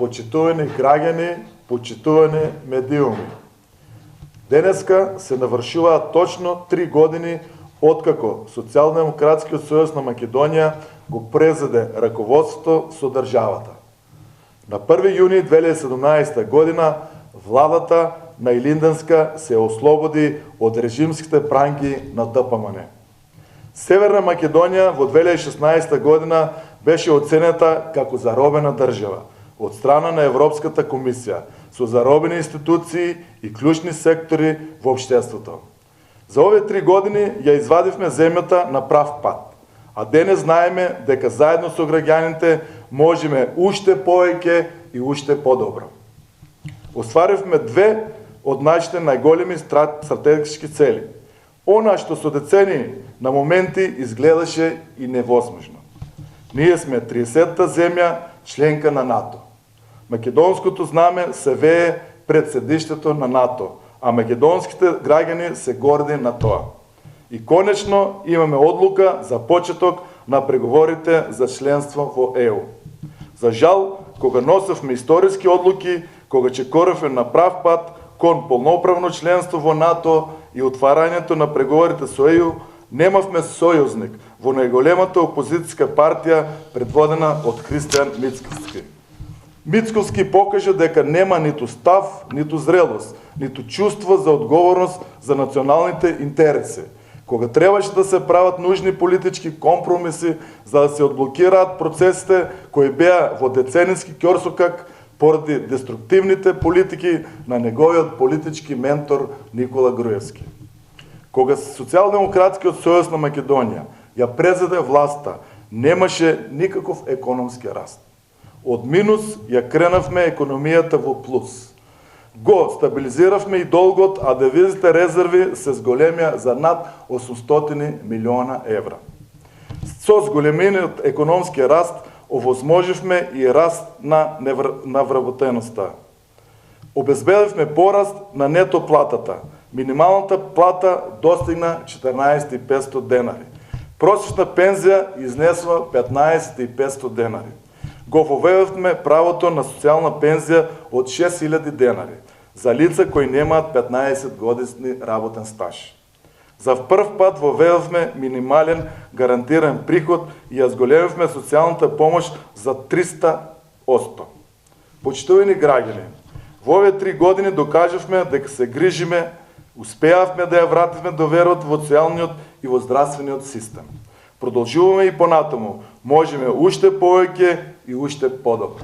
почитувани граѓани, почитувани медиуми. Денеска се навршуваат точно 3 години откако Социјалдемократскиот сојуз на Македонија го презеде раководството со државата. На 1 јуни 2017 година владата на Илинденска се ослободи од режимските пранги на ДПМН. Северна Македонија во 2016 година беше оценета како заробена држава од страна на Европската комисија, со заробени институции и клучни сектори во општеството. За овие 3 години ја извадивме земјата на прав пат, а денес знаеме дека заедно со граѓаните можеме уште повеќе и уште подобро. Остваривме две од нашите најголеми стратешки цели. Она што со децени на моменти изгледаше и невозможно. Ние сме 30-та земја членка на НАТО. Македонското знаме се вее пред седиштето на НАТО, а македонските граѓани се горди на тоа. И конечно имаме одлука за почеток на преговорите за членство во ЕУ. За жал, кога носевме историски одлуки, кога чекоревме на прав пат кон полноправно членство во НАТО и отварањето на преговорите со ЕУ, немавме сојузник во најголемата опозицијска партија предводена од Христијан Мицковски. Мицковски покажа дека нема ниту став, ниту зрелост, ниту чувство за одговорност за националните интереси. Кога требаше да се прават нужни политички компромиси за да се одблокираат процесите кои беа во децениски ќорсокак поради деструктивните политики на неговиот политички ментор Никола Груевски. Кога Социјалдемократскиот сојуз на Македонија ја презеде власта, немаше никаков економски раст. Од минус ја кренавме економијата во плюс. Го стабилизиравме и долгот, а девизите резерви се зголемија за над 800 милиона евра. Со зголемениот економски раст овозможивме и раст на вработеноста. Обезбедивме пораст на нето платата. Минималната плата достигна 14.500 денари. Просечна пензија изнесла 15.500 денари. Го воведовме правото на социјална пензија од 6.000 денари за лица кои немаат 15 годишни работен стаж. За прв пат воведовме минимален гарантиран приход и ја зголемивме социјалната помош за 300%. Почитувани граѓани, во овие 3 години докажавме дека се грижиме, успеавме да ја вративме доверот во социјалниот и во здравствениот систем. Продолжуваме и понатаму, можеме уште повеќе и уште подобро.